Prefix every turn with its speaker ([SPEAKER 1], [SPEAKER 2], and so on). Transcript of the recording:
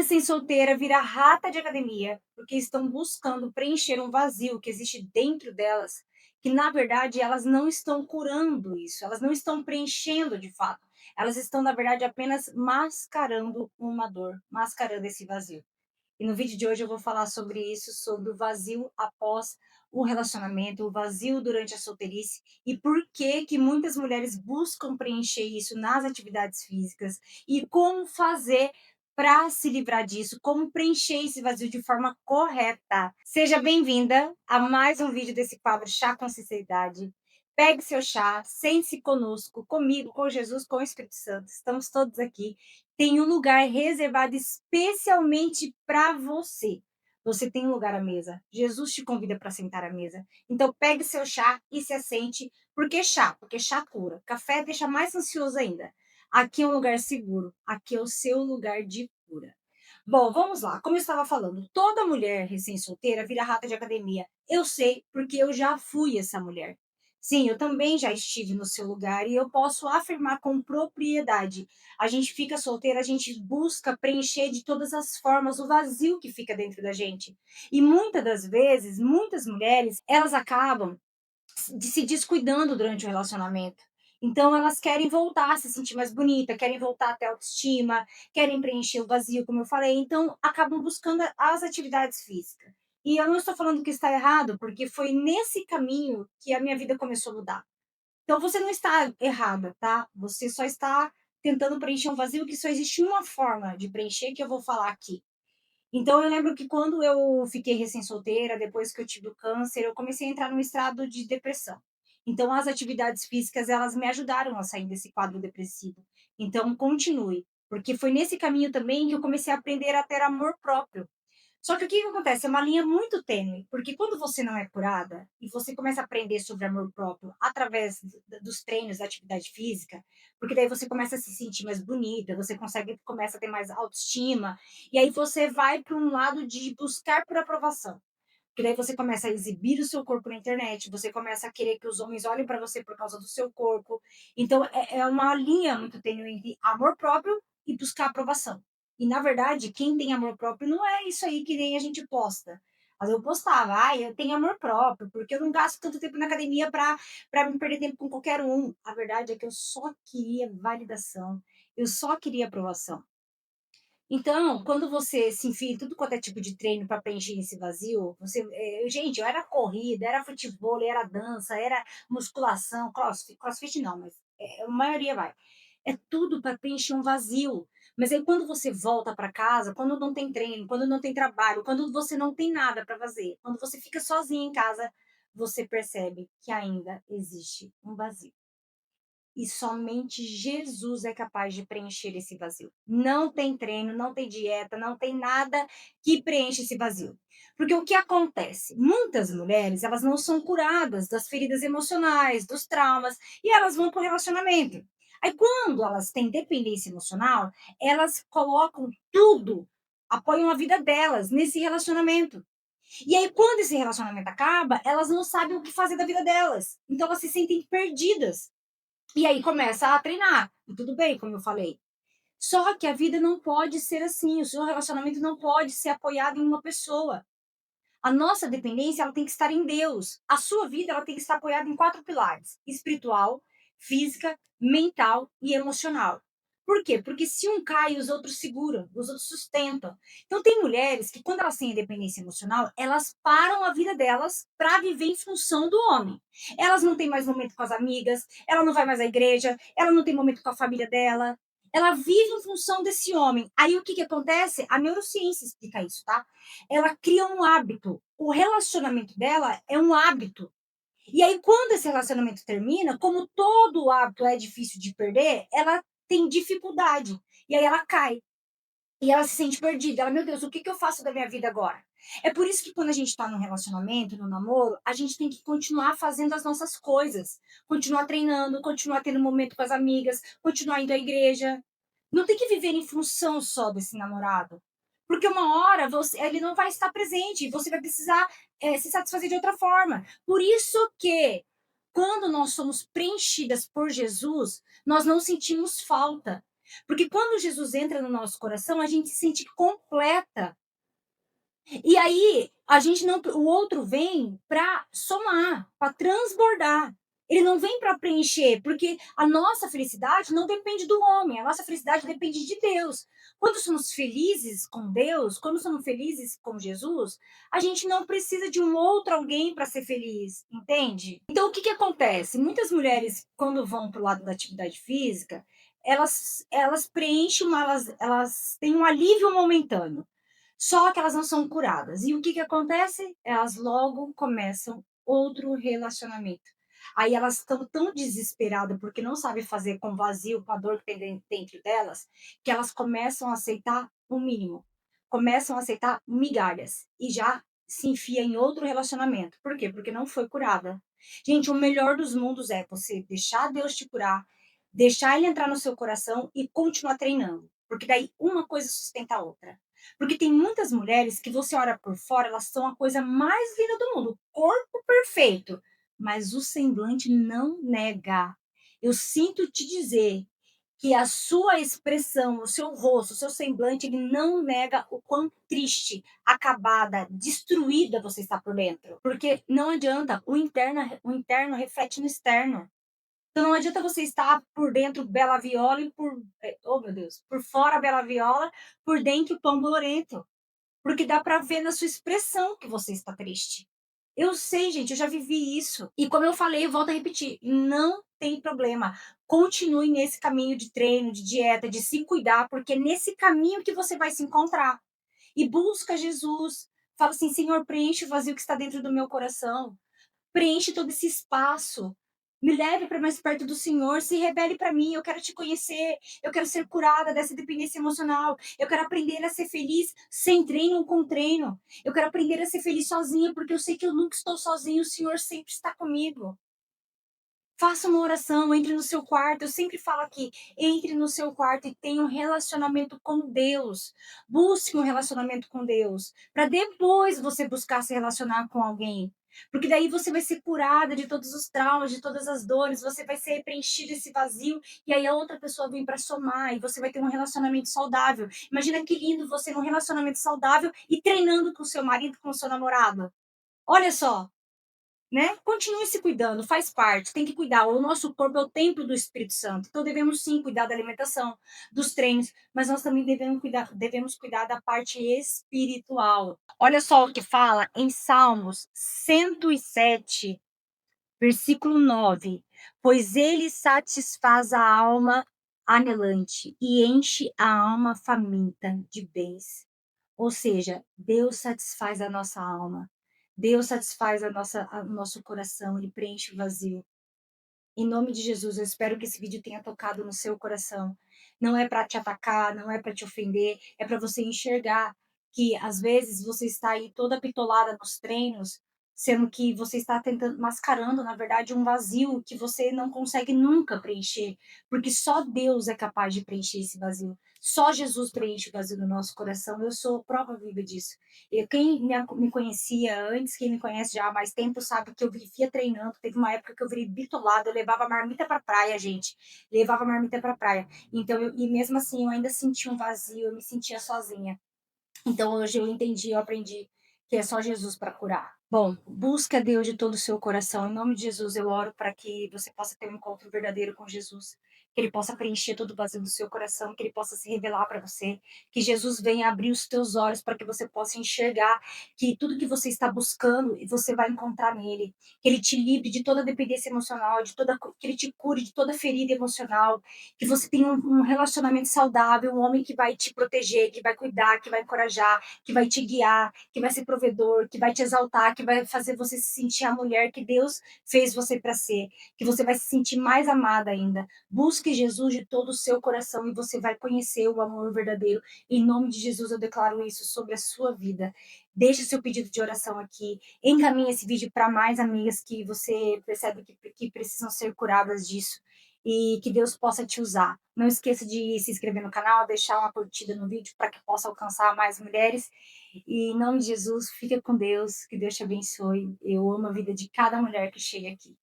[SPEAKER 1] recém-solteira vira rata de academia, porque estão buscando preencher um vazio que existe dentro delas, que na verdade elas não estão curando isso, elas não estão preenchendo de fato. Elas estão, na verdade, apenas mascarando uma dor, mascarando esse vazio. E no vídeo de hoje eu vou falar sobre isso, sobre o vazio após o relacionamento, o vazio durante a solteirice e por que que muitas mulheres buscam preencher isso nas atividades físicas e como fazer para se livrar disso, como preencher esse vazio de forma correta. Seja bem-vinda a mais um vídeo desse quadro Chá com Sinceridade. Pegue seu chá, sente-se conosco, comigo, com Jesus, com o Espírito Santo. Estamos todos aqui. Tem um lugar reservado especialmente para você. Você tem um lugar à mesa. Jesus te convida para sentar à mesa. Então pegue seu chá e se assente. Por que chá? Porque chá cura. Café deixa mais ansioso ainda. Aqui é um lugar seguro. Aqui é o seu lugar de cura. Bom, vamos lá. Como eu estava falando, toda mulher recém-solteira vira rata de academia. Eu sei, porque eu já fui essa mulher. Sim, eu também já estive no seu lugar e eu posso afirmar com propriedade. A gente fica solteira, a gente busca preencher de todas as formas o vazio que fica dentro da gente. E muitas das vezes, muitas mulheres, elas acabam de se descuidando durante o relacionamento. Então elas querem voltar a se sentir mais bonita, querem voltar a ter autoestima, querem preencher o vazio, como eu falei, então acabam buscando as atividades físicas. E eu não estou falando que está errado, porque foi nesse caminho que a minha vida começou a mudar. Então você não está errada, tá? Você só está tentando preencher um vazio que só existe uma forma de preencher que eu vou falar aqui. Então eu lembro que quando eu fiquei recém-solteira, depois que eu tive o câncer, eu comecei a entrar num estado de depressão. Então as atividades físicas, elas me ajudaram a sair desse quadro depressivo. Então continue, porque foi nesse caminho também que eu comecei a aprender a ter amor próprio. Só que o que que acontece? É uma linha muito tênue, porque quando você não é curada e você começa a aprender sobre amor próprio através dos treinos da atividade física, porque daí você começa a se sentir mais bonita, você começa a ter mais autoestima, e aí você vai para um lado de buscar por aprovação. Porque daí você começa a exibir o seu corpo na internet, você começa a querer que os homens olhem para você por causa do seu corpo. Então é uma linha muito tênue entre amor próprio e buscar aprovação. E na verdade, quem tem amor próprio não é isso aí que nem a gente posta. Mas eu postava, eu tenho amor próprio, porque eu não gasto tanto tempo na academia para me perder tempo com qualquer um. A verdade é que eu só queria validação, eu só queria aprovação. Então, quando você se enfia em tudo quanto é tipo de treino para preencher esse vazio, gente, eu era corrida, era futebol, era dança, era musculação, crossfit não, mas a maioria vai. É tudo para preencher um vazio. Mas aí quando você volta para casa, quando não tem treino, quando não tem trabalho, quando você não tem nada para fazer, quando você fica sozinho em casa, você percebe que ainda existe um vazio. E somente Jesus é capaz de preencher esse vazio. Não tem treino, não tem dieta, não tem nada que preencha esse vazio. Porque o que acontece? Muitas mulheres, elas não são curadas das feridas emocionais, dos traumas, e elas vão para o relacionamento. Aí quando elas têm dependência emocional, elas colocam tudo, apoiam a vida delas nesse relacionamento. E aí quando esse relacionamento acaba, elas não sabem o que fazer da vida delas. Então elas se sentem perdidas. E aí começa a treinar, e tudo bem, como eu falei. Só que a vida não pode ser assim, o seu relacionamento não pode ser apoiado em uma pessoa. A nossa dependência, ela tem que estar em Deus. A sua vida, ela tem que estar apoiada em 4 pilares: espiritual, física, mental e emocional. Por quê? Porque se um cai, os outros seguram, os outros sustentam. Então tem mulheres que quando elas têm independência emocional, elas param a vida delas para viver em função do homem. Elas não têm mais momento com as amigas, ela não vai mais à igreja, ela não tem momento com a família dela. Ela vive em função desse homem. Aí o que que acontece? A neurociência explica isso, tá? Ela cria um hábito. O relacionamento dela é um hábito. E aí, quando esse relacionamento termina, como todo hábito é difícil de perder, ela tem dificuldade. E aí ela cai. E ela se sente perdida. Ela, meu Deus, o que que eu faço da minha vida agora? É por isso que quando a gente está no relacionamento, no namoro, a gente tem que continuar fazendo as nossas coisas. Continuar treinando, continuar tendo momento com as amigas, continuar indo à igreja. Não tem que viver em função só desse namorado. Porque uma hora ele não vai estar presente, você vai precisar se satisfazer de outra forma. Por isso que, quando nós somos preenchidas por Jesus, nós não sentimos falta. Porque quando Jesus entra no nosso coração, a gente se sente completa. E aí, a gente não o outro vem para somar, para transbordar. Ele não vem para preencher, porque a nossa felicidade não depende do homem, a nossa felicidade depende de Deus. Quando somos felizes com Deus, quando somos felizes com Jesus, a gente não precisa de um outro alguém para ser feliz, entende? Então, o que que acontece? Muitas mulheres, quando vão para o lado da atividade física, elas preenchem, elas têm um alívio momentâneo. Só que elas não são curadas. E o que que acontece? Elas logo começam outro relacionamento. Aí elas estão tão desesperadas porque não sabem fazer com o vazio, com a dor que tem dentro delas, que elas começam a aceitar o mínimo. Começam a aceitar migalhas e já se enfia em outro relacionamento. Por quê? Porque não foi curada. Gente, o melhor dos mundos é você deixar Deus te curar, deixar ele entrar no seu coração e continuar treinando. Porque daí uma coisa sustenta a outra. Porque tem muitas mulheres que você olha por fora, elas são a coisa mais linda do mundo, corpo perfeito, mas o semblante não nega. Eu sinto te dizer que a sua expressão, o seu rosto, o seu semblante, ele não nega o quão triste, acabada, destruída você está por dentro. Porque não adianta, o interno reflete no externo. Então não adianta você estar por dentro bela viola e oh meu Deus, por fora bela viola, por dentro pão bolorento. Porque dá para ver na sua expressão que você está triste. Eu sei, gente, eu já vivi isso. E como eu falei, eu volto a repetir, não tem problema. Continue nesse caminho de treino, de dieta, de se cuidar, porque é nesse caminho que você vai se encontrar. E busca Jesus. Fala assim, Senhor, preenche o vazio que está dentro do meu coração. Preenche todo esse espaço. Me leve para mais perto do Senhor, se revele para mim. Eu quero te conhecer, eu quero ser curada dessa dependência emocional. Eu quero aprender a ser feliz sem treino ou com treino. Eu quero aprender a ser feliz sozinha, porque eu sei que eu nunca estou sozinho, o Senhor sempre está comigo. Faça uma oração, entre no seu quarto. Eu sempre falo aqui, entre no seu quarto e tenha um relacionamento com Deus. Busque um relacionamento com Deus, para depois você buscar se relacionar com alguém. Porque daí você vai ser curada de todos os traumas, de todas as dores, você vai ser preenchido esse vazio e aí a outra pessoa vem para somar e você vai ter um relacionamento saudável. Imagina que lindo você num relacionamento saudável e treinando com o seu marido, com o seu namorado. Olha só, né? Continue se cuidando, faz parte, tem que cuidar. O nosso corpo é o templo do Espírito Santo. Então devemos sim cuidar da alimentação, dos treinos, mas nós também devemos cuidar da parte espiritual. Olha só o que fala em Salmos 107, versículo 9: pois ele satisfaz a alma anelante e enche a alma faminta de bens. Ou seja, Deus satisfaz a nossa alma. Deus satisfaz o nosso coração, ele preenche o vazio. Em nome de Jesus, eu espero que esse vídeo tenha tocado no seu coração. Não é para te atacar, não é para te ofender, é para você enxergar que às vezes você está aí toda pitolada nos treinos, sendo que você está tentando mascarando, na verdade, um vazio que você não consegue nunca preencher, porque só Deus é capaz de preencher esse vazio. Só Jesus preenche o vazio do nosso coração. Eu sou prova viva disso. Quem me conhecia antes, quem me conhece já há mais tempo, sabe que eu vivia treinando. Teve uma época que eu virei bitolada, eu levava marmita pra praia, gente. Levava marmita pra praia. Então, e mesmo assim, eu ainda sentia um vazio, eu me sentia sozinha. Então, hoje eu entendi, eu aprendi que é só Jesus para curar. Bom, busca Deus de todo o seu coração. Em nome de Jesus, eu oro para que você possa ter um encontro verdadeiro com Jesus, que Ele possa preencher todo o vazio do seu coração, que Ele possa se revelar para você, que Jesus venha abrir os teus olhos para que você possa enxergar que tudo que você está buscando, você vai encontrar nele, que Ele te livre de toda dependência emocional, que Ele te cure de toda ferida emocional, que você tenha um relacionamento saudável, um homem que vai te proteger, que vai cuidar, que vai encorajar, que vai te guiar, que vai ser provedor, que vai te exaltar, que vai fazer você se sentir a mulher que Deus fez você para ser, que você vai se sentir mais amada ainda. Busque Jesus de todo o seu coração e você vai conhecer o amor verdadeiro. Em nome de Jesus eu declaro isso sobre a sua vida. Deixe seu pedido de oração aqui. Encaminhe esse vídeo para mais amigas que você percebe que precisam ser curadas disso e que Deus possa te usar. Não esqueça de se inscrever no canal, deixar uma curtida no vídeo para que possa alcançar mais mulheres. E em nome de Jesus, fica com Deus, que Deus te abençoe. Eu amo a vida de cada mulher que chega aqui.